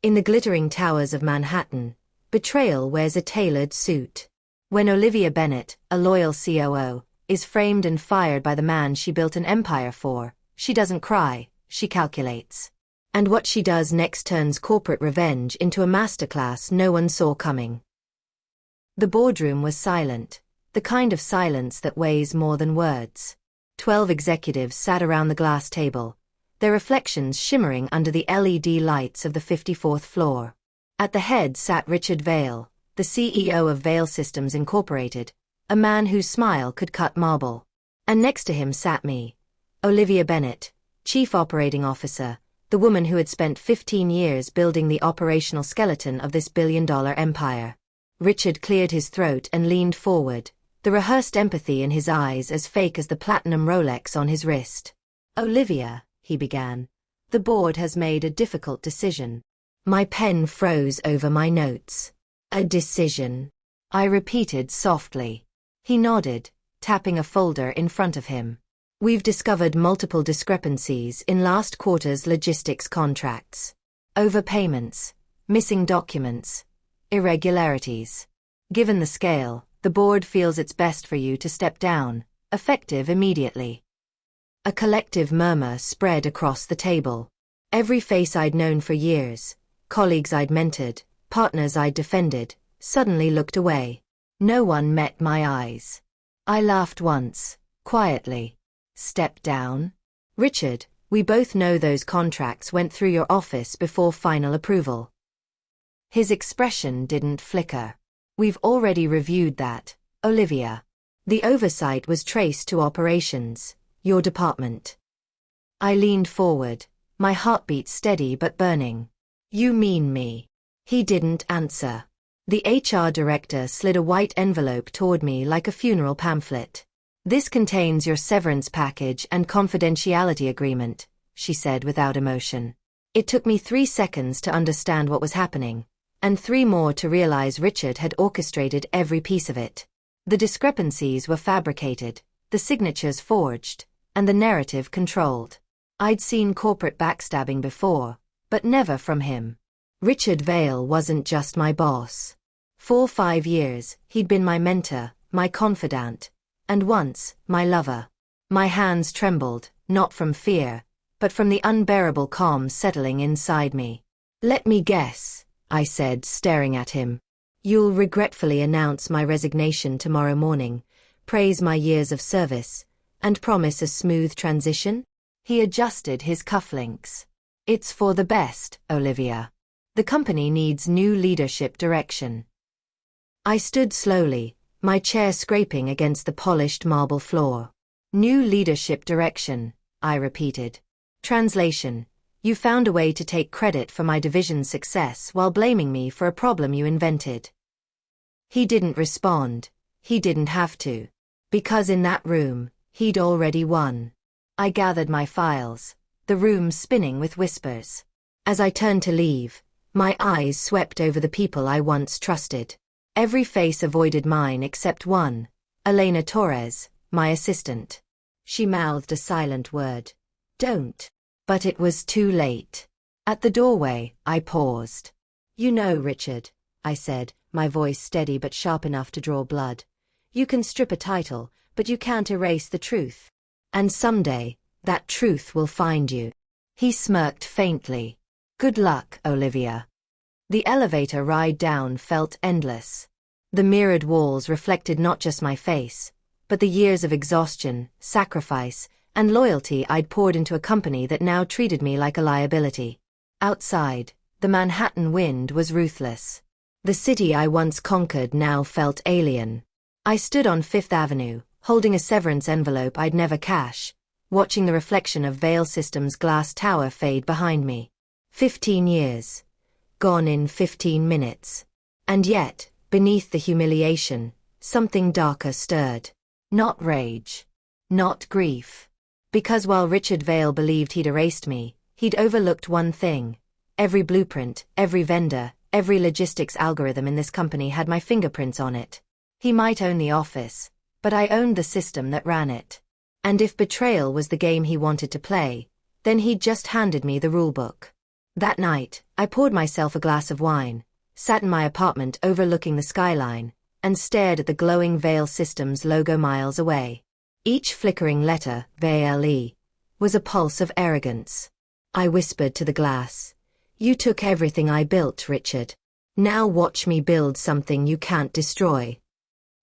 In the glittering towers of Manhattan, Betrayal wears a tailored suit. When Olivia Bennet, a loyal COO, is framed and fired by the man she built an empire for, she doesn't cry, she calculates. And what she does next turns corporate revenge into a masterclass no one saw coming. The boardroom was silent, the kind of silence that weighs more than words. 12 executives sat around the glass table, their reflections shimmering under the LED lights of the 54th floor. At the head sat Richard Vail, the CEO of Vail Systems Incorporated, a man whose smile could cut marble. And next to him sat me, Olivia Bennet, Chief Operating Officer, the woman who had spent 15 years building the operational skeleton of this billion-dollar empire. Richard cleared his throat and leaned forward, the rehearsed empathy in his eyes as fake as the platinum Rolex on his wrist. "Olivia," he began, "the board has made a difficult decision." My pen froze over my notes. "A decision?" I repeated softly. He nodded, tapping a folder in front of him. "We've discovered multiple discrepancies in last quarter's logistics contracts. Overpayments, missing documents, irregularities. Given the scale, the board feels it's best for you to step down, effective immediately." A collective murmur spread across the table. Every face I'd known for years, colleagues I'd mentored, partners I'd defended, suddenly looked away. No one met my eyes. I laughed once, quietly. "Step down? Richard, we both know those contracts went through your office before final approval." His expression didn't flicker. "We've already reviewed that, Olivia. The oversight was traced to operations, your department." I leaned forward, my heartbeat steady but burning. "You mean me?" He didn't answer. The HR director slid a white envelope toward me like a funeral pamphlet. "This contains your severance package and confidentiality agreement," she said without emotion. It took me 3 seconds to understand what was happening, and 3 more to realize Richard had orchestrated every piece of it. The discrepancies were fabricated, the signatures forged, and the narrative controlled. I'd seen corporate backstabbing before, but never from him. Richard Vail wasn't just my boss. For 5 years, he'd been my mentor, my confidant, and once, my lover. My hands trembled, not from fear, but from the unbearable calm settling inside me. "Let me guess," I said, staring at him. "You'll regretfully announce my resignation tomorrow morning, praise my years of service, and promise a smooth transition?" He adjusted his cufflinks. "It's for the best, Olivia. The company needs new leadership direction." I stood slowly, my chair scraping against the polished marble floor. "New leadership direction," I repeated. Translation: "You found a way to take credit for my division's success while blaming me for a problem you invented." He didn't respond. He didn't have to. Because in that room, he'd already won. I gathered my files, the room spinning with whispers. As I turned to leave, my eyes swept over the people I once trusted. Every face avoided mine except one, Elena Torres, my assistant. She mouthed a silent word. "Don't." But it was too late. At the doorway, I paused. "You know, Richard," I said, my voice steady but sharp enough to draw blood. "You can strip a title, but you can't erase the truth. And someday, that truth will find you." He smirked faintly. "Good luck, Olivia." The elevator ride down felt endless. The mirrored walls reflected not just my face, but the years of exhaustion, sacrifice, and loyalty I'd poured into a company that now treated me like a liability. Outside, the Manhattan wind was ruthless. The city I once conquered now felt alien. I stood on Fifth Avenue, holding a severance envelope I'd never cash, watching the reflection of Vail Systems' glass tower fade behind me. 15 years. Gone in 15 minutes. And yet, beneath the humiliation, something darker stirred. Not rage. Not grief. Because while Richard Vail believed he'd erased me, he'd overlooked one thing. Every blueprint, every vendor, every logistics algorithm in this company had my fingerprints on it. He might own the office, but I owned the system that ran it. And if betrayal was the game he wanted to play, then he'd just handed me the rulebook. That night, I poured myself a glass of wine, sat in my apartment overlooking the skyline, and stared at the glowing Veil Systems logo miles away. Each flickering letter, VLE, was a pulse of arrogance. I whispered to the glass, "You took everything I built, Richard. Now watch me build something you can't destroy."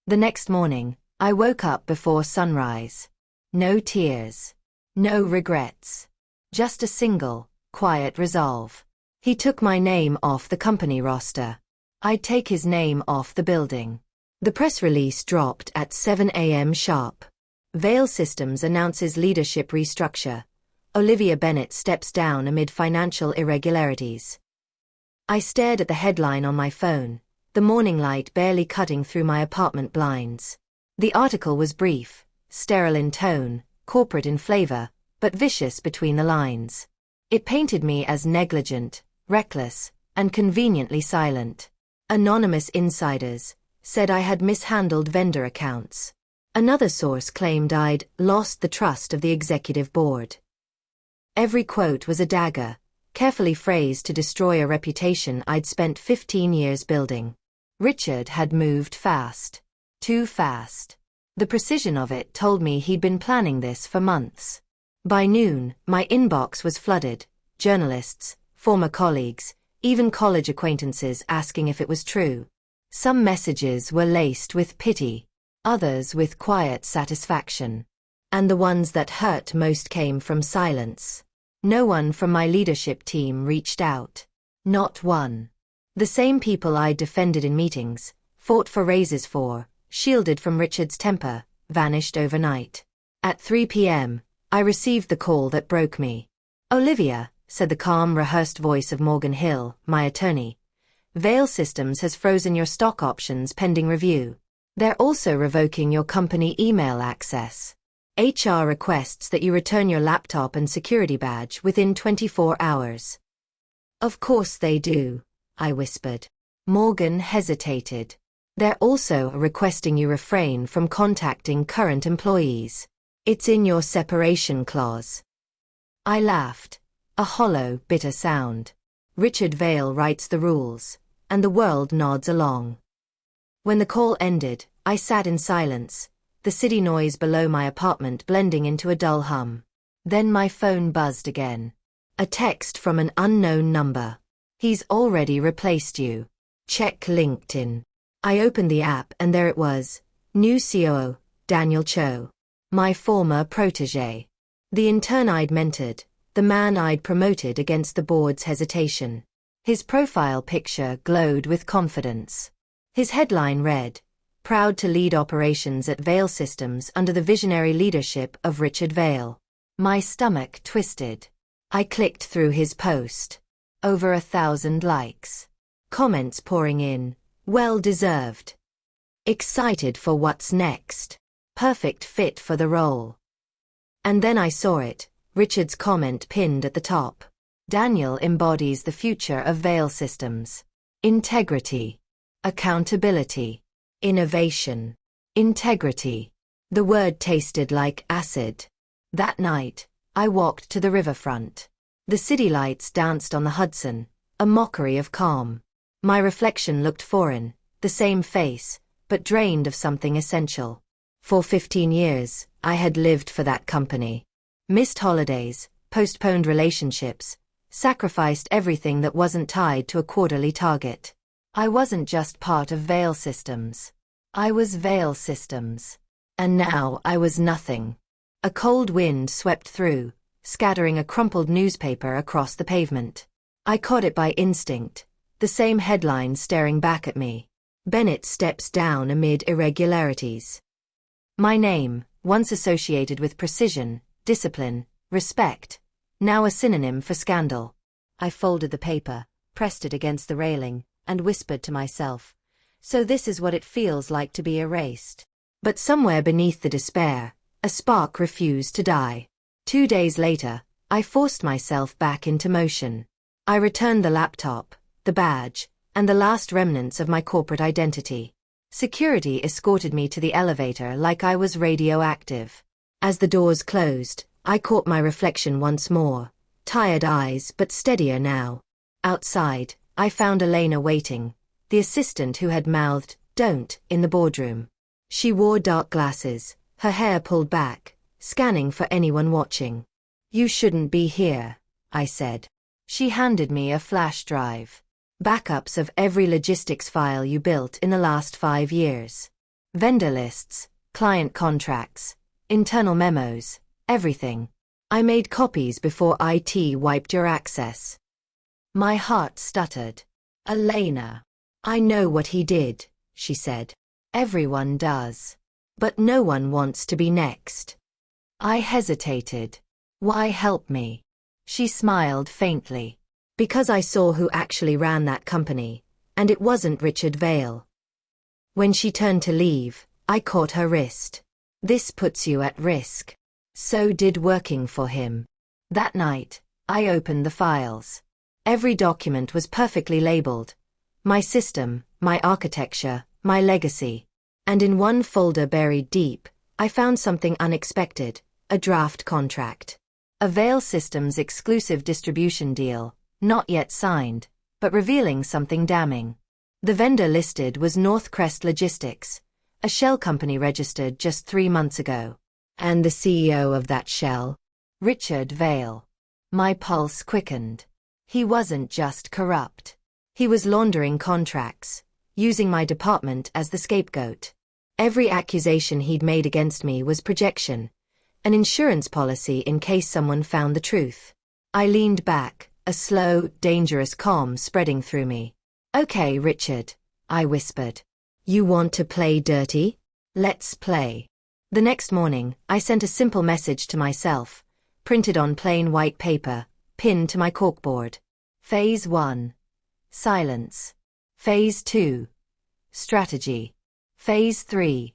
The next morning, I woke up before sunrise. No tears. No regrets. Just a single, quiet resolve. He took my name off the company roster. I'd take his name off the building. The press release dropped at 7 a.m. sharp. Veil Systems announces leadership restructure. Olivia Bennett steps down amid financial irregularities. I stared at the headline on my phone, the morning light barely cutting through my apartment blinds. The article was brief, sterile in tone, corporate in flavor, but vicious between the lines. It painted me as negligent, reckless, and conveniently silent. Anonymous insiders said I had mishandled vendor accounts. Another source claimed I'd lost the trust of the executive board. Every quote was a dagger, carefully phrased to destroy a reputation I'd spent 15 years building. Richard had moved fast. Too fast. The precision of it told me he'd been planning this for months. By noon, my inbox was flooded. Journalists, former colleagues, even college acquaintances asking if it was true. Some messages were laced with pity, others with quiet satisfaction. And the ones that hurt most came from silence. No one from my leadership team reached out. Not one. The same people I defended in meetings, fought for raises for, shielded from Richard's temper, vanished overnight. At 3 p.m., I received the call that broke me. "Olivia," said the calm, rehearsed voice of Morgan Hill, my attorney, "Veil Systems has frozen your stock options pending review. They're also revoking your company email access. HR requests that you return your laptop and security badge within 24 hours. "Of course they do," I whispered. Morgan hesitated. "They're also requesting you refrain from contacting current employees. It's in your separation clause." I laughed. A hollow, bitter sound. Richard Veil writes the rules, and the world nods along. When the call ended, I sat in silence, the city noise below my apartment blending into a dull hum. Then my phone buzzed again. A text from an unknown number. "He's already replaced you. Check LinkedIn." I opened the app and there it was. New COO, Daniel Cho. My former protégé. The intern I'd mentored, the man I'd promoted against the board's hesitation. His profile picture glowed with confidence. His headline read, "Proud to lead operations at Veil Systems under the visionary leadership of Richard Veil." My stomach twisted. I clicked through his post. Over 1,000 likes. Comments pouring in. Well deserved. Excited for what's next. Perfect fit for the role. And then I saw it, Richard's comment pinned at the top. "Daniel embodies the future of Veil Systems. Integrity. Accountability. Innovation. Integrity." The word tasted like acid. That night, I walked to the riverfront. The city lights danced on the Hudson, a mockery of calm. My reflection looked foreign, the same face, but drained of something essential. For 15 years, I had lived for that company. Missed holidays, postponed relationships, sacrificed everything that wasn't tied to a quarterly target. I wasn't just part of Veil Systems. I was Veil Systems. And now I was nothing. A cold wind swept through, scattering a crumpled newspaper across the pavement. I caught it by instinct, the same headline staring back at me. "Bennett steps down amid irregularities." My name, once associated with precision, discipline, respect, now a synonym for scandal. I folded the paper, pressed it against the railing, and whispered to myself, "So this is what it feels like to be erased." But somewhere beneath the despair, a spark refused to die. 2 days later, I forced myself back into motion. I returned the laptop, the badge, and the last remnants of my corporate identity. Security escorted me to the elevator like I was radioactive. As the doors closed, I caught my reflection once more, Tired eyes but steadier now. Outside, I found Elena waiting, the assistant who had mouthed, "Don't," in the boardroom. She wore dark glasses, her hair pulled back, scanning for anyone watching. "You shouldn't be here," I said. She handed me a flash drive. Backups of every logistics file you built in the last 5 years. Vendor lists, client contracts, internal memos, everything. I made copies before IT wiped your access. My heart stuttered. "Elena, I know what he did," she said. "Everyone does. But no one wants to be next." I hesitated. "Why help me?" She smiled faintly. "Because I saw who actually ran that company, and it wasn't Richard Vale." When she turned to leave, I caught her wrist. "This puts you at risk." So did working for him. That night, I opened the files. Every document was perfectly labeled. My system, my architecture, my legacy. And in one folder buried deep, I found something unexpected, a draft contract. A Vale Systems exclusive distribution deal, not yet signed, but revealing something damning. The vendor listed was Northcrest Logistics, a shell company registered just 3 months ago. And the CEO of that shell? Richard Vale. My pulse quickened. He wasn't just corrupt. He was laundering contracts, using my department as the scapegoat. Every accusation he'd made against me was projection, an insurance policy in case someone found the truth. I leaned back, a slow, dangerous calm spreading through me. "Okay, Richard," I whispered. "You want to play dirty? Let's play." The next morning, I sent a simple message to myself, printed on plain white paper, pinned to my corkboard. Phase 1. Silence. Phase 2. Strategy. Phase 3.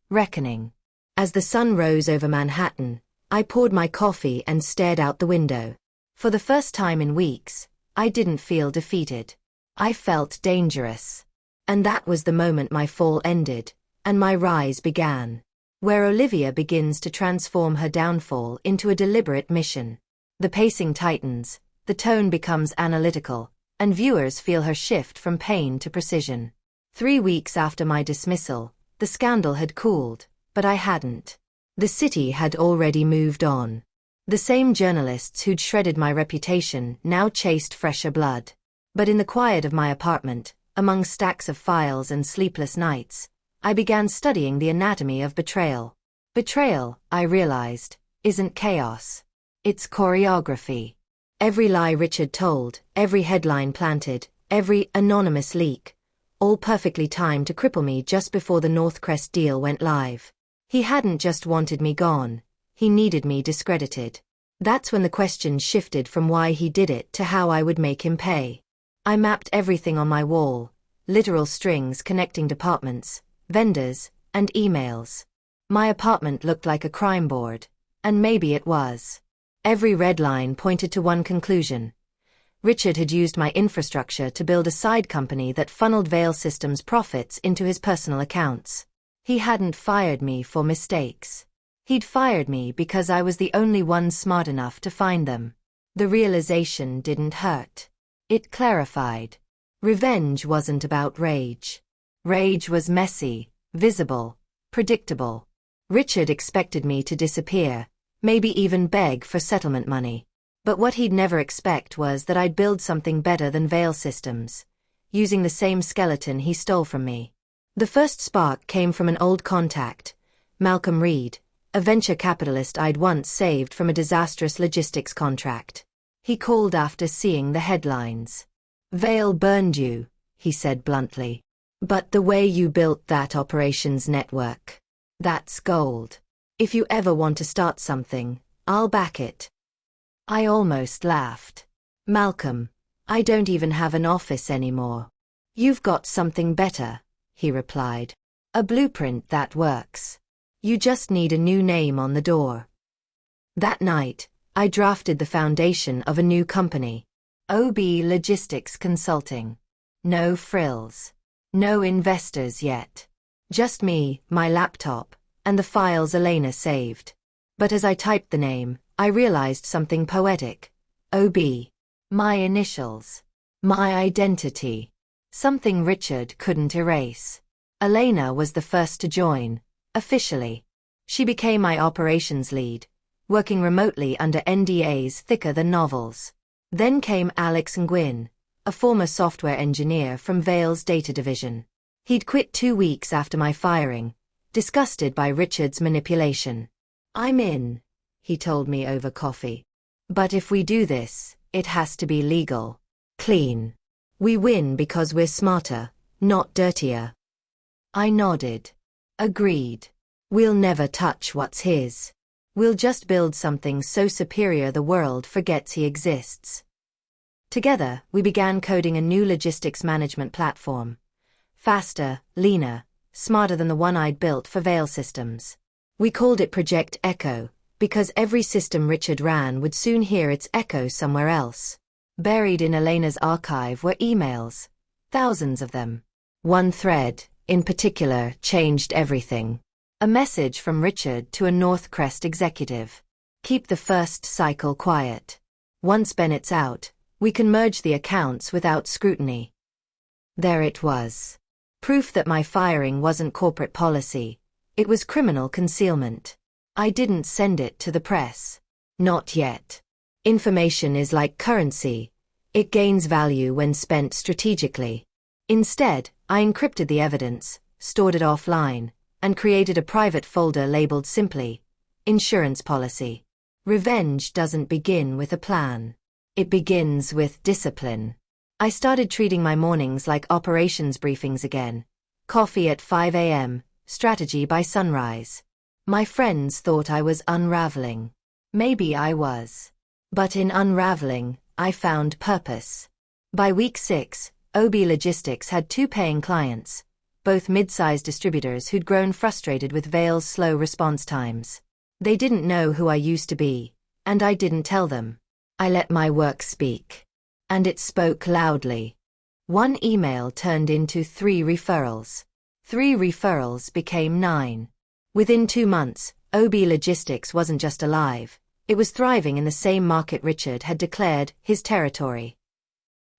Reckoning. As the sun rose over Manhattan, I poured my coffee and stared out the window. For the first time in weeks, I didn't feel defeated. I felt dangerous. And that was the moment my fall ended, and my rise began. Where Olivia begins to transform her downfall into a deliberate mission. The pacing tightens, the tone becomes analytical, and viewers feel her shift from pain to precision. 3 weeks after my dismissal, the scandal had cooled, but I hadn't. The city had already moved on. The same journalists who'd shredded my reputation now chased fresher blood. But in the quiet of my apartment, among stacks of files and sleepless nights, I began studying the anatomy of betrayal. Betrayal, I realized, isn't chaos. It's choreography. Every lie Richard told, every headline planted, every anonymous leak, all perfectly timed to cripple me just before the Northcrest deal went live. He hadn't just wanted me gone, he needed me discredited. That's when the question shifted from why he did it to how I would make him pay. I mapped everything on my wall, literal strings connecting departments, vendors, and emails. My apartment looked like a crime board, and maybe it was. Every red line pointed to one conclusion. Richard had used my infrastructure to build a side company that funneled Vale Systems' profits into his personal accounts. He hadn't fired me for mistakes. He'd fired me because I was the only one smart enough to find them. The realization didn't hurt. It clarified. Revenge wasn't about rage. Rage was messy, visible, predictable. Richard expected me to disappear, maybe even beg for settlement money. But what he'd never expect was that I'd build something better than Vale Systems, using the same skeleton he stole from me. The first spark came from an old contact, Malcolm Reed, a venture capitalist I'd once saved from a disastrous logistics contract. He called after seeing the headlines. "Vale burned you," he said bluntly. "But the way you built that operations network, that's gold. If you ever want to start something, I'll back it." I almost laughed. "Malcolm, I don't even have an office anymore." "You've got something better," he replied. "A blueprint that works. You just need a new name on the door." That night, I drafted the foundation of a new company. OB Logistics Consulting. No frills. No investors yet. Just me, my laptop, and the files Elena saved. But as I typed the name, I realized something poetic. OB. My initials. My identity. Something Richard couldn't erase. Elena was the first to join, officially. She became my operations lead, working remotely under NDAs thicker than novels. Then came Alex Nguyen, a former software engineer from Vale's data division. He'd quit 2 weeks after my firing, disgusted by Richard's manipulation. "I'm in," he told me over coffee. "But if we do this, it has to be legal. Clean. We win because we're smarter, not dirtier." I nodded. Agreed. We'll never touch what's his. We'll just build something so superior the world forgets he exists. Together, we began coding a new logistics management platform. Faster, leaner, smarter than the one I'd built for Vale Systems. We called it Project Echo, because every system Richard ran would soon hear its echo somewhere else. Buried in Elena's archive were emails. Thousands of them. One thread, in particular, changed everything. A message from Richard to a North Crest executive. "Keep the first cycle quiet. Once Bennett's out, we can merge the accounts without scrutiny." There it was. Proof that my firing wasn't corporate policy. It was criminal concealment. I didn't send it to the press. Not yet. Information is like currency. It gains value when spent strategically. Instead, I encrypted the evidence, stored it offline, and created a private folder labeled simply, "Insurance Policy." Revenge doesn't begin with a plan. It begins with discipline. I started treating my mornings like operations briefings again. Coffee at 5 a.m., strategy by sunrise. My friends thought I was unraveling. Maybe I was. But in unraveling, I found purpose. By week 6, OB Logistics had 2 paying clients, both mid-sized distributors who'd grown frustrated with Vale's slow response times. They didn't know who I used to be, and I didn't tell them. I let my work speak. And it spoke loudly. 1 email turned into 3 referrals. 3 referrals became 9. Within 2 months, OB Logistics wasn't just alive, it was thriving in the same market Richard had declared his territory.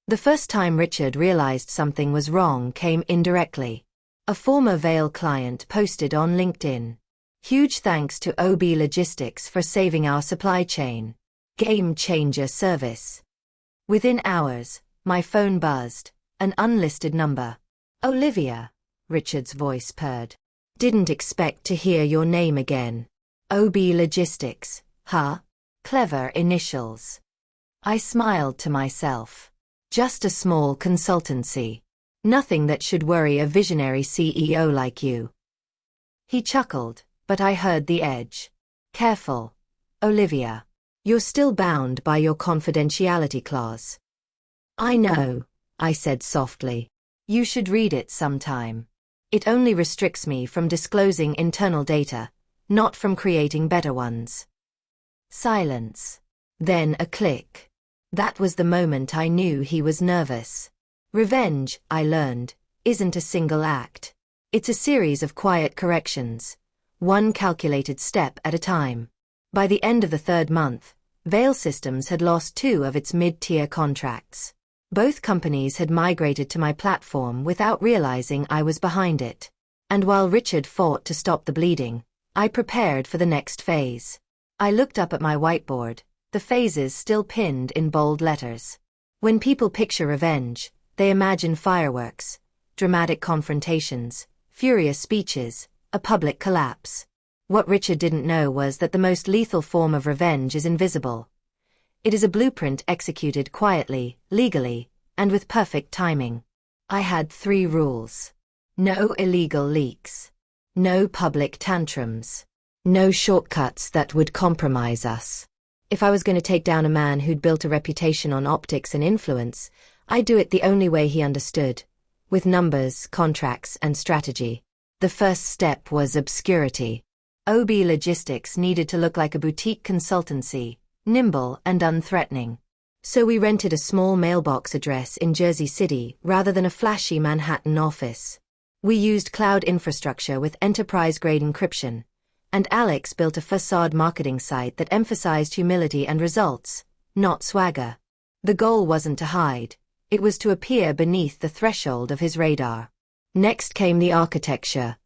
The first time Richard realized something was wrong came indirectly. A former Vale client posted on LinkedIn. "Huge thanks to OB Logistics for saving our supply chain. Game changer service." Within hours, my phone buzzed, an unlisted number. "Olivia," Richard's voice purred. "Didn't expect to hear your name again. OB Logistics, huh? Clever initials." I smiled to myself. Just a small consultancy. Nothing that should worry a visionary CEO like you. He chuckled, but I heard the edge. "Careful, Olivia. You're still bound by your confidentiality clause." "I know," I said softly. "You should read it sometime. It only restricts me from disclosing internal data, not from creating better ones." Silence. Then a click. That was the moment I knew he was nervous. Revenge, I learned, isn't a single act. It's a series of quiet corrections, one calculated step at a time. By the end of the 3rd month, Vale Systems had lost 2 of its mid-tier contracts. Both companies had migrated to my platform without realizing I was behind it. And while Richard fought to stop the bleeding, I prepared for the next phase. I looked up at my whiteboard, the phases still pinned in bold letters. When people picture revenge, they imagine fireworks, dramatic confrontations, furious speeches, a public collapse. What Richard didn't know was that the most lethal form of revenge is invisible. It is a blueprint executed quietly, legally, and with perfect timing. I had 3 rules. No illegal leaks. No public tantrums. No shortcuts that would compromise us. If I was going to take down a man who'd built a reputation on optics and influence, I'd do it the only way he understood. With numbers, contracts, and strategy. The first step was obscurity. OB Logistics needed to look like a boutique consultancy, nimble and unthreatening. So we rented a small mailbox address in Jersey City rather than a flashy Manhattan office. We used cloud infrastructure with enterprise-grade encryption, and Alex built a facade marketing site that emphasized humility and results, not swagger. The goal wasn't to hide, it was to appear beneath the threshold of his radar. Next came the architecture.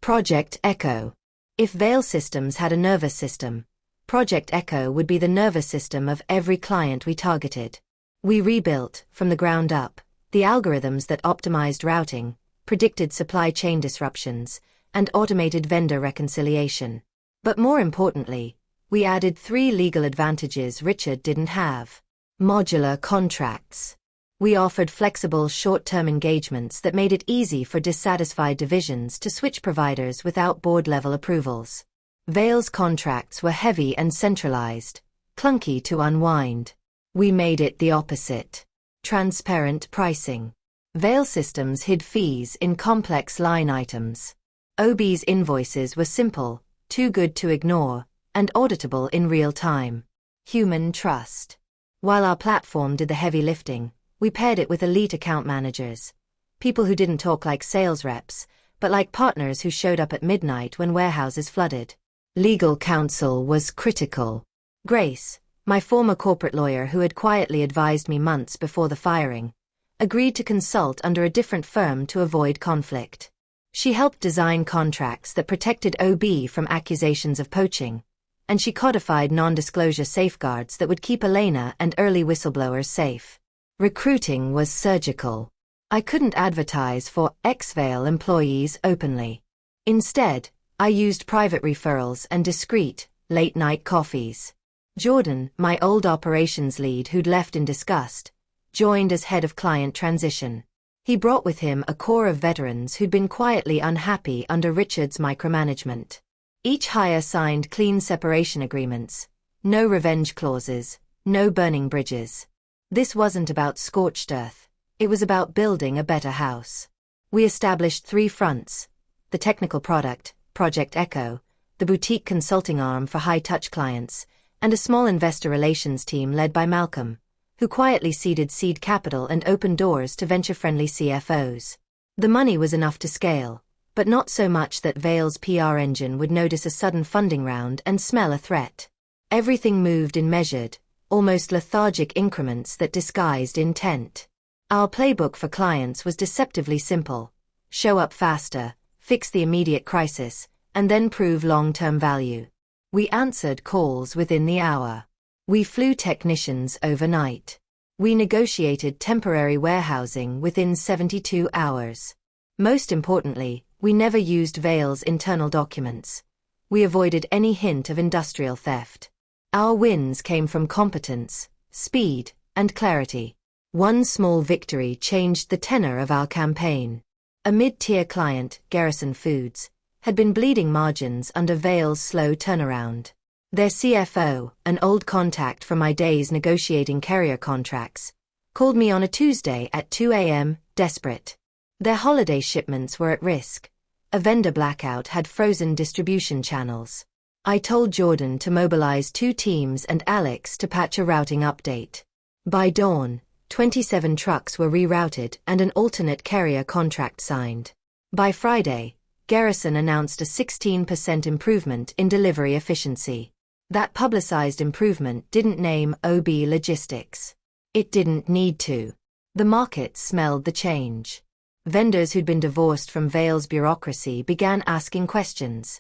Project Echo. If Veil Systems had a nervous system, Project Echo would be the nervous system of every client we targeted. We rebuilt, from the ground up, the algorithms that optimized routing, predicted supply chain disruptions, and automated vendor reconciliation. But more importantly, we added 3 legal advantages Richard didn't have. Modular contracts. We offered flexible short-term engagements that made it easy for dissatisfied divisions to switch providers without board-level approvals. Veil's contracts were heavy and centralized, clunky to unwind. We made it the opposite. Transparent pricing. Veil Systems hid fees in complex line items. OB's invoices were simple, too good to ignore, and auditable in real time. Human trust. While our platform did the heavy lifting, we paired it with elite account managers. People who didn't talk like sales reps, but like partners who showed up at midnight when warehouses flooded. Legal counsel was critical. Grace, my former corporate lawyer who had quietly advised me months before the firing, agreed to consult under a different firm to avoid conflict. She helped design contracts that protected OB from accusations of poaching, and she codified non-disclosure safeguards that would keep Elena and early whistleblowers safe. Recruiting was surgical. I couldn't advertise for ex-Veil employees openly. Instead, I used private referrals and discreet, late-night coffees. Jordan, my old operations lead who'd left in disgust, joined as head of client transition. He brought with him a core of veterans who'd been quietly unhappy under Richard's micromanagement. Each hire signed clean separation agreements, no revenge clauses, no burning bridges. This wasn't about scorched earth, it was about building a better house. We established 3 fronts: the technical product, Project Echo, the boutique consulting arm for high-touch clients, and a small investor relations team led by Malcolm, who quietly seeded seed capital and opened doors to venture-friendly CFOs. The money was enough to scale, but not so much that Veil's PR engine would notice a sudden funding round and smell a threat. Everything moved in measured, almost lethargic increments that disguised intent. Our playbook for clients was deceptively simple: show up faster, fix the immediate crisis, and then prove long-term value. We answered calls within the hour. We flew technicians overnight. We negotiated temporary warehousing within 72 hours. Most importantly, we never used Veil's internal documents. We avoided any hint of industrial theft. Our wins came from competence, speed, and clarity. One small victory changed the tenor of our campaign. A mid-tier client, Garrison Foods, had been bleeding margins under Veil's slow turnaround. Their CFO, an old contact from my days negotiating carrier contracts, called me on a Tuesday at 2 a.m., desperate. Their holiday shipments were at risk. A vendor blackout had frozen distribution channels. I told Jordan to mobilize 2 teams and Alex to patch a routing update. By dawn, 27 trucks were rerouted and an alternate carrier contract signed. By Friday, Garrison announced a 16% improvement in delivery efficiency. That publicized improvement didn't name OB Logistics. It didn't need to. The market smelled the change. Vendors who'd been divorced from Veil's bureaucracy began asking questions.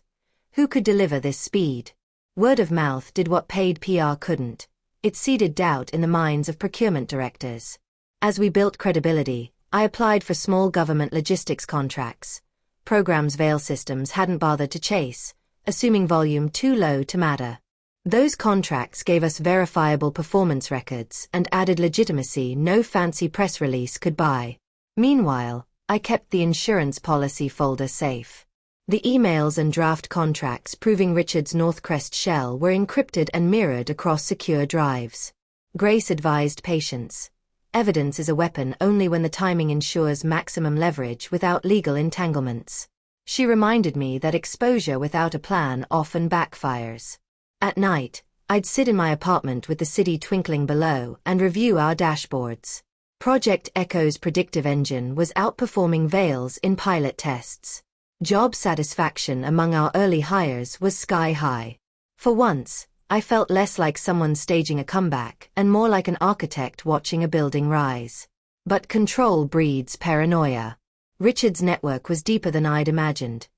Who could deliver this speed? Word of mouth did what paid PR couldn't. It seeded doubt in the minds of procurement directors. As we built credibility, I applied for small government logistics contracts, programs Veil Systems hadn't bothered to chase, assuming volume too low to matter. Those contracts gave us verifiable performance records and added legitimacy no fancy press release could buy. Meanwhile, I kept the insurance policy folder safe. The emails and draft contracts proving Richard's Northcrest shell were encrypted and mirrored across secure drives. Grace advised patience. Evidence is a weapon only when the timing ensures maximum leverage without legal entanglements. She reminded me that exposure without a plan often backfires. At night, I'd sit in my apartment with the city twinkling below and review our dashboards. Project Echo's predictive engine was outperforming Veil's in pilot tests. Job satisfaction among our early hires was sky high. For once, I felt less like someone staging a comeback and more like an architect watching a building rise. But control breeds paranoia. Richard's network was deeper than I'd imagined.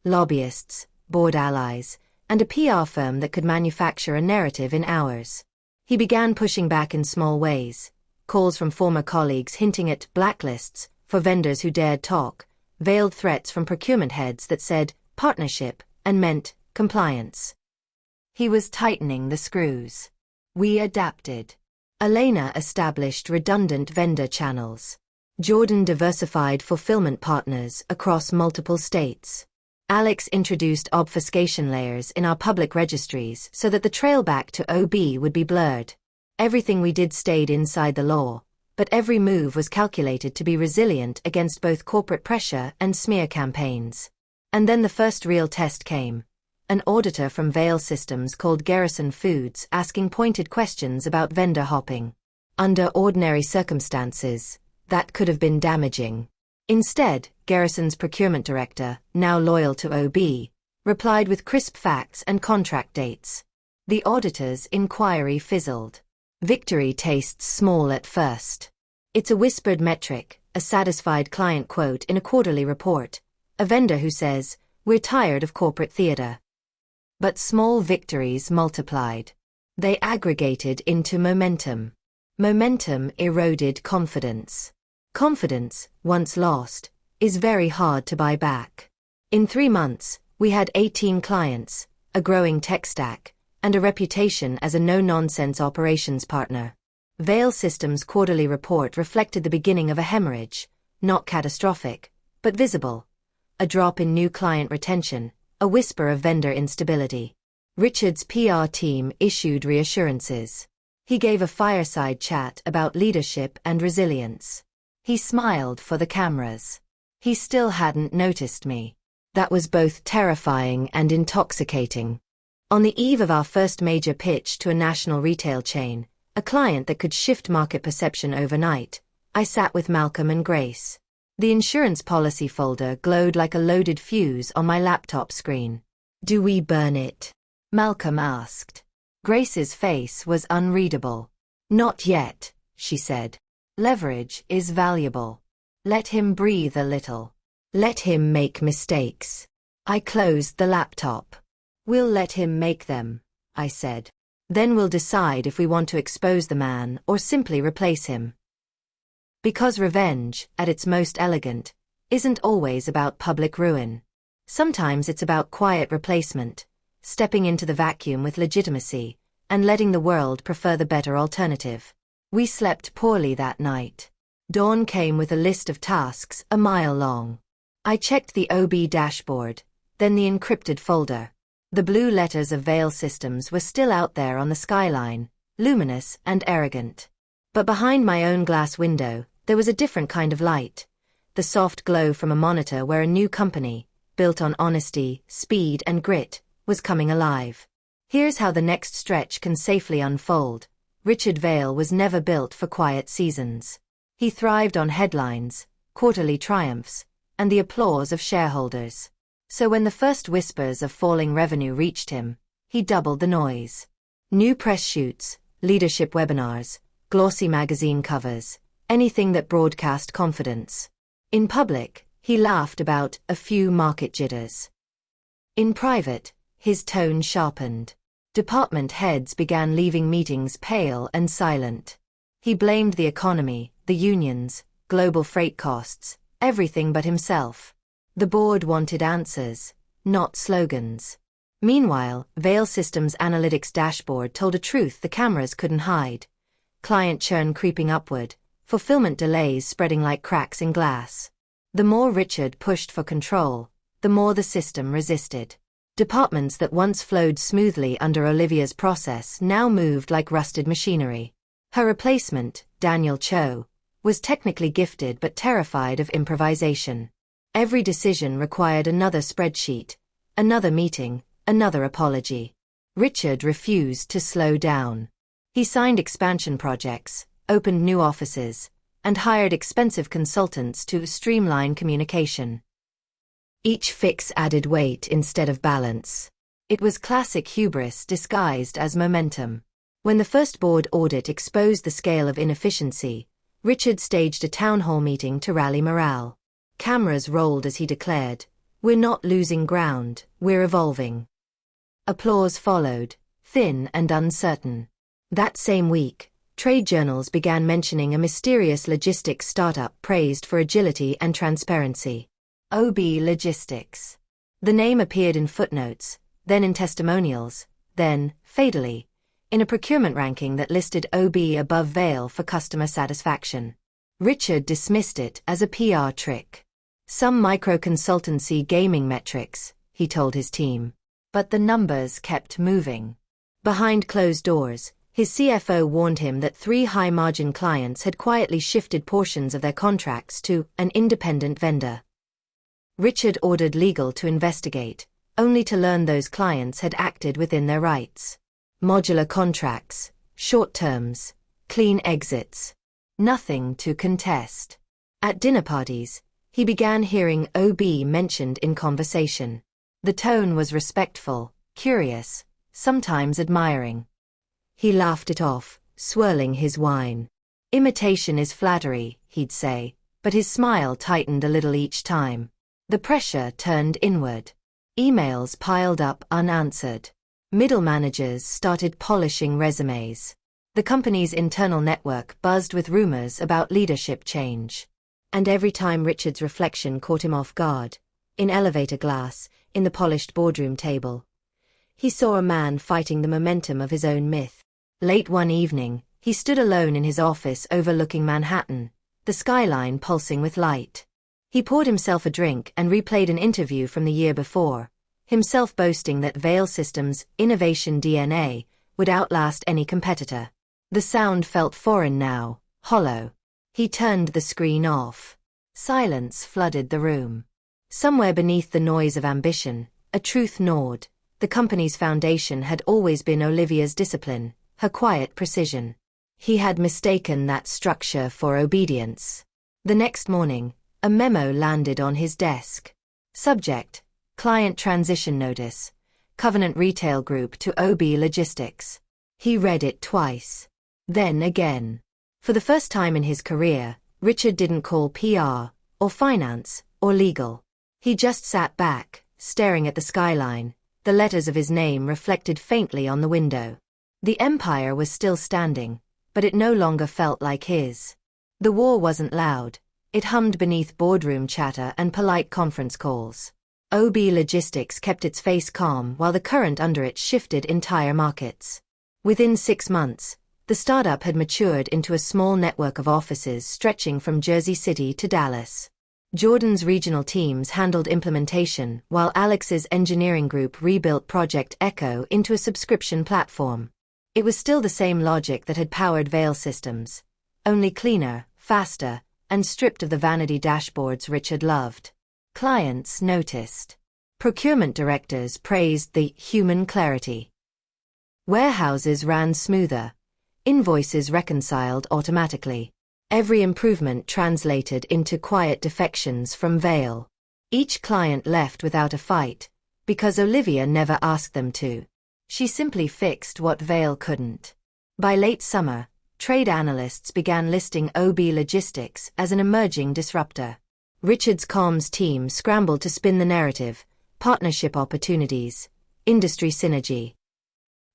Lobbyists, board allies, and a PR firm that could manufacture a narrative in hours. He began pushing back in small ways. Calls from former colleagues hinting at blacklists for vendors who dared talk, veiled threats from procurement heads that said partnership and meant compliance. He was tightening the screws. We adapted. Elena established redundant vendor channels. Jordan diversified fulfillment partners across multiple states. Alex introduced obfuscation layers in our public registries so that the trail back to OB would be blurred. Everything we did stayed inside the law, but every move was calculated to be resilient against both corporate pressure and smear campaigns. And then the first real test came. An auditor from Veil Systems called Garrison Foods asking pointed questions about vendor hopping. Under ordinary circumstances, that could have been damaging. Instead, Garrison's procurement director, now loyal to OB, replied with crisp facts and contract dates. The auditor's inquiry fizzled. Victory tastes small at first. It's a whispered metric, a satisfied client quote in a quarterly report, a vendor who says, "We're tired of corporate theater." But small victories multiplied. They aggregated into momentum. Momentum eroded confidence. Confidence, once lost, is very hard to buy back. In 3 months, we had 18 clients, a growing tech stack, and a reputation as a no-nonsense operations partner. Veil Systems' quarterly report reflected the beginning of a hemorrhage, not catastrophic, but visible. A drop in new client retention, a whisper of vendor instability. Richard's PR team issued reassurances. He gave a fireside chat about leadership and resilience. He smiled for the cameras. He still hadn't noticed me. That was both terrifying and intoxicating. On the eve of our first major pitch to a national retail chain, a client that could shift market perception overnight, I sat with Malcolm and Grace. The insurance policy folder glowed like a loaded fuse on my laptop screen. "Do we burn it?" Malcolm asked. Grace's face was unreadable. "Not yet," she said. "Leverage is valuable. Let him breathe a little. Let him make mistakes." I closed the laptop. "We'll let him make them," I said. "Then we'll decide if we want to expose the man or simply replace him." Because revenge, at its most elegant, isn't always about public ruin. Sometimes it's about quiet replacement, stepping into the vacuum with legitimacy, and letting the world prefer the better alternative. We slept poorly that night. Dawn came with a list of tasks a mile long. I checked the OB dashboard, then the encrypted folder. The blue letters of Veil Systems were still out there on the skyline, luminous and arrogant. But behind my own glass window, there was a different kind of light. The soft glow from a monitor where a new company, built on honesty, speed and grit, was coming alive. Here's how the next stretch can safely unfold. Richard Veil was never built for quiet seasons. He thrived on headlines, quarterly triumphs, and the applause of shareholders. So when the first whispers of falling revenue reached him, he doubled the noise. New press shoots, leadership webinars, glossy magazine covers, anything that broadcast confidence. In public, he laughed about a few market jitters. In private, his tone sharpened. Department heads began leaving meetings pale and silent. He blamed the economy, the unions, global freight costs, everything but himself. The board wanted answers, not slogans. Meanwhile, Veil Systems' analytics dashboard told a truth the cameras couldn't hide. Client churn creeping upward, fulfillment delays spreading like cracks in glass. The more Richard pushed for control, the more the system resisted. Departments that once flowed smoothly under Olivia's process now moved like rusted machinery. Her replacement, Daniel Cho, was technically gifted but terrified of improvisation. Every decision required another spreadsheet, another meeting, another apology. Richard refused to slow down. He signed expansion projects, opened new offices, and hired expensive consultants to streamline communication. Each fix added weight instead of balance. It was classic hubris disguised as momentum. When the first board audit exposed the scale of inefficiency, Richard staged a town hall meeting to rally morale. Cameras rolled as he declared, "We're not losing ground, we're evolving." Applause followed, thin and uncertain. That same week, trade journals began mentioning a mysterious logistics startup praised for agility and transparency. OB Logistics. The name appeared in footnotes, then in testimonials, then, fatally, in a procurement ranking that listed OB above Veil for customer satisfaction. Richard dismissed it as a PR trick. Some micro-consultancy gaming metrics, he told his team. But the numbers kept moving. Behind closed doors, his CFO warned him that 3 high-margin clients had quietly shifted portions of their contracts to an independent vendor. Richard ordered legal to investigate, only to learn those clients had acted within their rights. Modular contracts, short terms, clean exits. Nothing to contest. At dinner parties, he began hearing OB mentioned in conversation. The tone was respectful, curious, sometimes admiring. He laughed it off, swirling his wine. Imitation is flattery, he'd say, but his smile tightened a little each time. The pressure turned inward. Emails piled up unanswered. Middle managers started polishing resumes. The company's internal network buzzed with rumors about leadership change. And every time Richard's reflection caught him off guard, in elevator glass, in the polished boardroom table, he saw a man fighting the momentum of his own myth. Late one evening, he stood alone in his office overlooking Manhattan, the skyline pulsing with light. He poured himself a drink and replayed an interview from the year before, himself boasting that Veil Systems' innovation DNA would outlast any competitor. The sound felt foreign now, hollow. He turned the screen off. Silence flooded the room. Somewhere beneath the noise of ambition, a truth gnawed. The company's foundation had always been Olivia's discipline, her quiet precision. He had mistaken that structure for obedience. The next morning, a memo landed on his desk. Subject: Client Transition Notice, Covenant Retail Group to OB Logistics. He read it twice. Then again. For the first time in his career, Richard didn't call PR, or finance, or legal. He just sat back, staring at the skyline, the letters of his name reflected faintly on the window. The empire was still standing, but it no longer felt like his. The war wasn't loud. It hummed beneath boardroom chatter and polite conference calls. OB Logistics kept its face calm while the current under it shifted entire markets. Within 6 months, the startup had matured into a small network of offices stretching from Jersey City to Dallas. Jordan's regional teams handled implementation, while Alex's engineering group rebuilt Project Echo into a subscription platform. It was still the same logic that had powered Veil Systems, only cleaner, faster, and stripped of the vanity dashboards Richard loved. Clients noticed. Procurement directors praised the human clarity. Warehouses ran smoother. Invoices reconciled automatically. Every improvement translated into quiet defections from Veil. Each client left without a fight, because Olivia never asked them to. She simply fixed what Veil couldn't. By late summer, trade analysts began listing OB Logistics as an emerging disruptor. Richard's comms team scrambled to spin the narrative: partnership opportunities, industry synergy.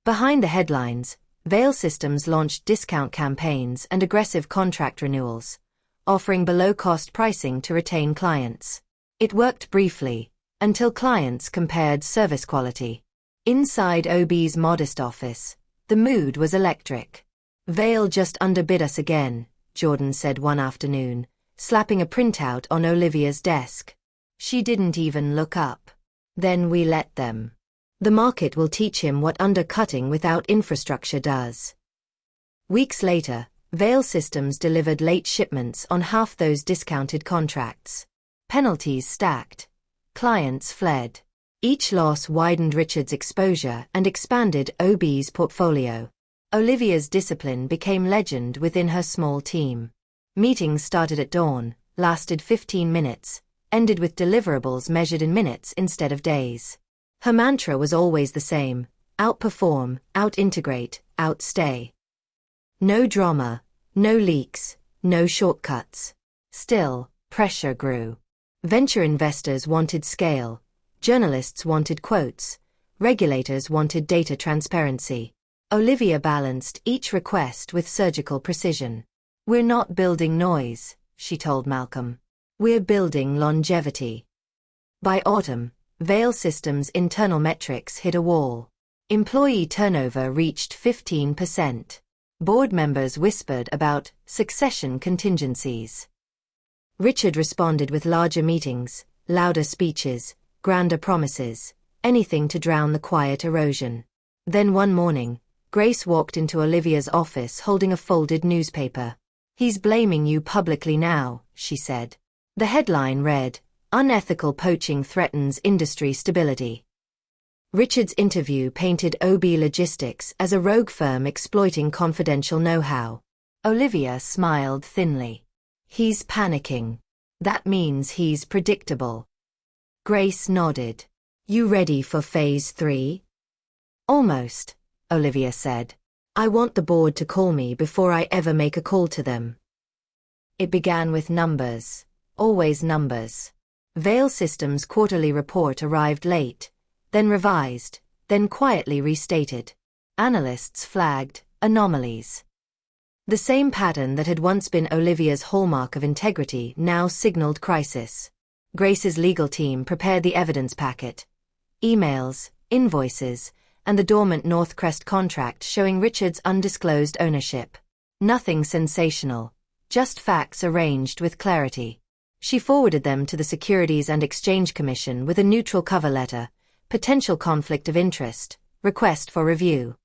Behind the headlines, Veil Systems launched discount campaigns and aggressive contract renewals, offering below-cost pricing to retain clients. It worked briefly, until clients compared service quality. Inside OB's modest office, the mood was electric. "Veil just underbid us again," Jordan said one afternoon, slapping a printout on Olivia's desk. She didn't even look up. "Then we let them. The market will teach him what undercutting without infrastructure does." Weeks later, Veil Systems delivered late shipments on half those discounted contracts. Penalties stacked. Clients fled. Each loss widened Richard's exposure and expanded OB's portfolio. Olivia's discipline became legend within her small team. Meetings started at dawn, lasted 15 minutes, ended with deliverables measured in minutes instead of days. Her mantra was always the same: outperform, out-integrate, outstay. No drama, no leaks, no shortcuts. Still, pressure grew. Venture investors wanted scale, journalists wanted quotes, regulators wanted data transparency. Olivia balanced each request with surgical precision. "We're not building noise," she told Malcolm. "We're building longevity." By autumn, Veil Systems' internal metrics hit a wall. Employee turnover reached 15%. Board members whispered about succession contingencies. Richard responded with larger meetings, louder speeches, grander promises, anything to drown the quiet erosion. Then one morning, Grace walked into Olivia's office holding a folded newspaper. "He's blaming you publicly now," she said. The headline read, "Unethical Poaching Threatens Industry Stability." Richard's interview painted OB Logistics as a rogue firm exploiting confidential know-how. Olivia smiled thinly. "He's panicking. That means he's predictable." Grace nodded. "You ready for Phase 3? "Almost," Olivia said. "I want the board to call me before I ever make a call to them." It began with numbers. Always numbers. Veil Systems' quarterly report arrived late, then revised, then quietly restated. Analysts flagged anomalies. The same pattern that had once been Olivia's hallmark of integrity now signaled crisis. Grace's legal team prepared the evidence packet. Emails, invoices, and the dormant Northcrest contract showing Richard's undisclosed ownership. Nothing sensational, just facts arranged with clarity. She forwarded them to the Securities and Exchange Commission with a neutral cover letter: potential conflict of interest, request for review.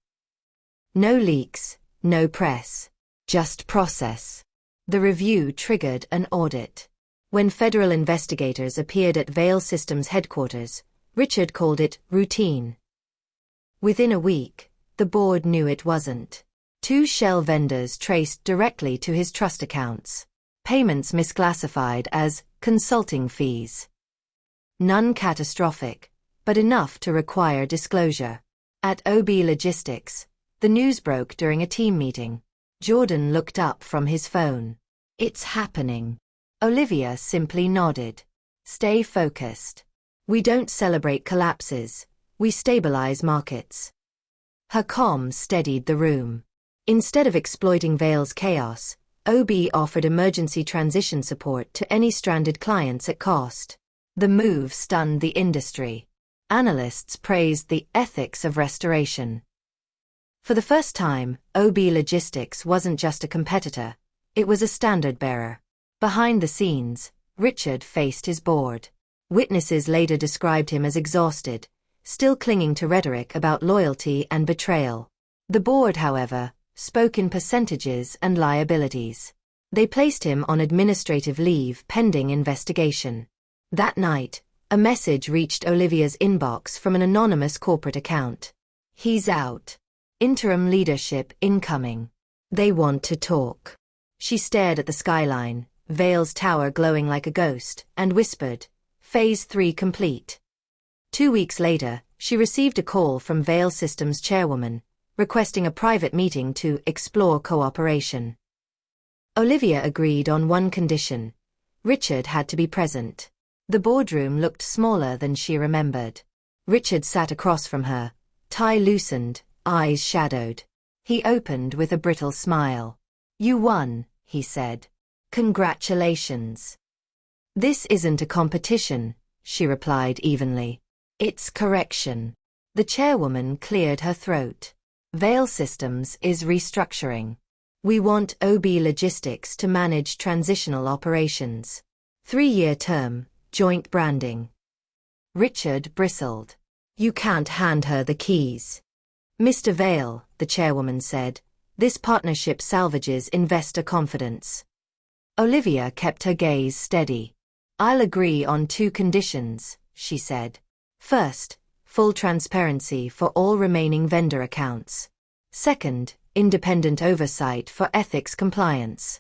No leaks, no press. Just process. The review triggered an audit. When federal investigators appeared at Veil Systems headquarters, Richard called it routine. Within a week, the board knew it wasn't. 2 shell vendors traced directly to his trust accounts. Payments misclassified as consulting fees. None catastrophic, but enough to require disclosure. At OB Logistics, the news broke during a team meeting. Jordan looked up from his phone. "It's happening." Olivia simply nodded. "Stay focused. We don't celebrate collapses, we stabilize markets." Her calm steadied the room. Instead of exploiting Veil's chaos, OB offered emergency transition support to any stranded clients at cost. The move stunned the industry. Analysts praised the ethics of restoration. For the first time, OB Logistics wasn't just a competitor, it was a standard-bearer. Behind the scenes, Richard faced his board. Witnesses later described him as exhausted, still clinging to rhetoric about loyalty and betrayal. The board, however, spoke in percentages and liabilities. They placed him on administrative leave pending investigation. That night, a message reached Olivia's inbox from an anonymous corporate account. "He's out. Interim leadership incoming. They want to talk." She stared at the skyline, Veil's tower glowing like a ghost, and whispered, "Phase 3 complete." 2 weeks later, she received a call from Veil Systems chairwoman, requesting a private meeting to explore cooperation. Olivia agreed on one condition: Richard had to be present. The boardroom looked smaller than she remembered. Richard sat across from her, tie loosened, eyes shadowed. He opened with a brittle smile. "You won," he said. "Congratulations." "This isn't a competition," she replied evenly. "It's correction." The chairwoman cleared her throat. "Veil Systems is restructuring. We want OB Logistics to manage transitional operations. 3-year term, joint branding." Richard bristled. "You can't hand her the keys." "Mr. Veil," the chairwoman said, "this partnership salvages investor confidence." Olivia kept her gaze steady. "I'll agree on 2 conditions," she said. "First, full transparency for all remaining vendor accounts. Second, independent oversight for ethics compliance."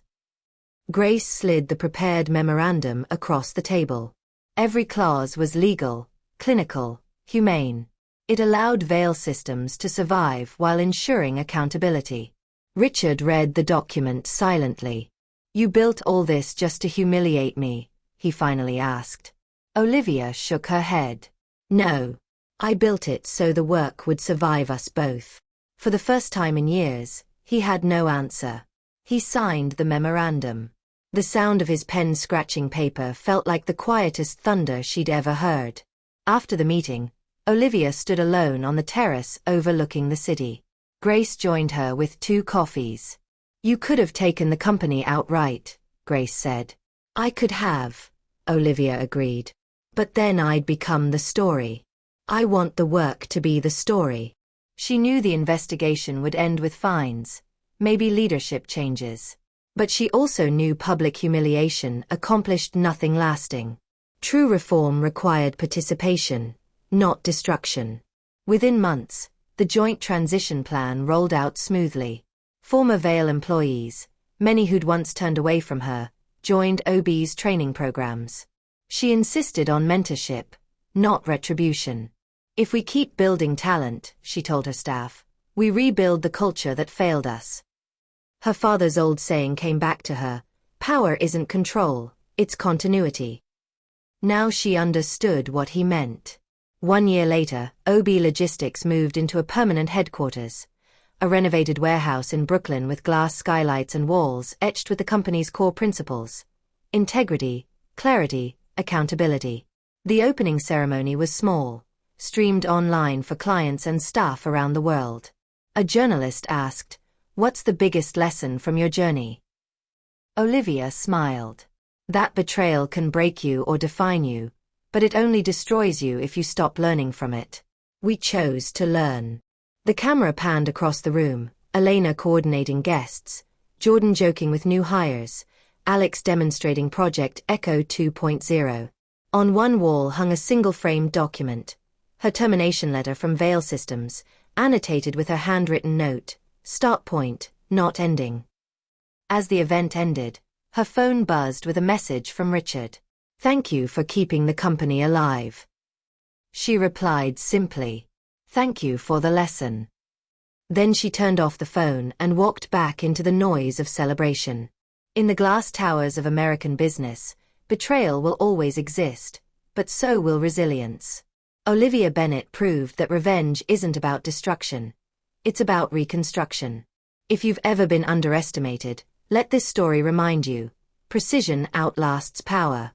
Grace slid the prepared memorandum across the table. Every clause was legal, clinical, humane. It allowed Veil Systems to survive while ensuring accountability. Richard read the document silently. "You built all this just to humiliate me?" he finally asked. Olivia shook her head. "No. I built it so the work would survive us both." For the first time in years, he had no answer. He signed the memorandum. The sound of his pen scratching paper felt like the quietest thunder she'd ever heard. After the meeting, Olivia stood alone on the terrace overlooking the city. Grace joined her with 2 coffees. "You could have taken the company outright," Grace said. "I could have," Olivia agreed. "But then I'd become the story. I want the work to be the story." She knew the investigation would end with fines, maybe leadership changes. But she also knew public humiliation accomplished nothing lasting. True reform required participation, not destruction. Within months, the joint transition plan rolled out smoothly. Former Veil employees, many who'd once turned away from her, joined OB's training programs. She insisted on mentorship, not retribution. "If we keep building talent," she told her staff, "we rebuild the culture that failed us." Her father's old saying came back to her: "Power isn't control, it's continuity." Now she understood what he meant. 1 year later, OB Logistics moved into a permanent headquarters, a renovated warehouse in Brooklyn with glass skylights and walls etched with the company's core principles: integrity, clarity, accountability. The opening ceremony was small, streamed online for clients and staff around the world. A journalist asked, "What's the biggest lesson from your journey?" Olivia smiled. "That betrayal can break you or define you, but it only destroys you if you stop learning from it. We chose to learn." The camera panned across the room, Elena coordinating guests, Jordan joking with new hires, Alex demonstrating Project Echo 2.0. On one wall hung a single-framed document, her termination letter from Veil Systems, annotated with her handwritten note: "Start point, not ending." As the event ended, her phone buzzed with a message from Richard. "Thank you for keeping the company alive." She replied simply, "Thank you for the lesson." Then she turned off the phone and walked back into the noise of celebration. In the glass towers of American business, betrayal will always exist, but so will resilience. Olivia Bennett proved that revenge isn't about destruction. It's about reconstruction. If you've ever been underestimated, let this story remind you: precision outlasts power.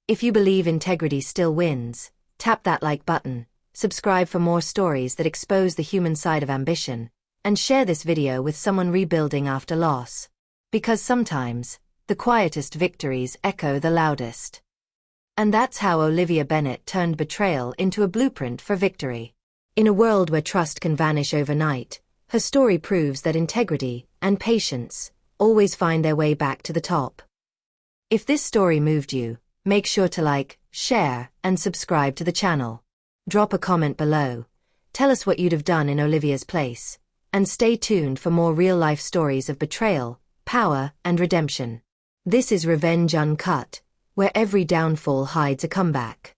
If you believe integrity still wins, tap that like button, subscribe for more stories that expose the human side of ambition, and share this video with someone rebuilding after loss. Because sometimes, the quietest victories echo the loudest. And that's how Olivia Bennett turned betrayal into a blueprint for victory. In a world where trust can vanish overnight, her story proves that integrity and patience always find their way back to the top. If this story moved you, make sure to like, share, and subscribe to the channel. Drop a comment below. Tell us what you'd have done in Olivia's place. And stay tuned for more real-life stories of betrayal, power, and redemption. This is Revenge Uncut, where every downfall hides a comeback.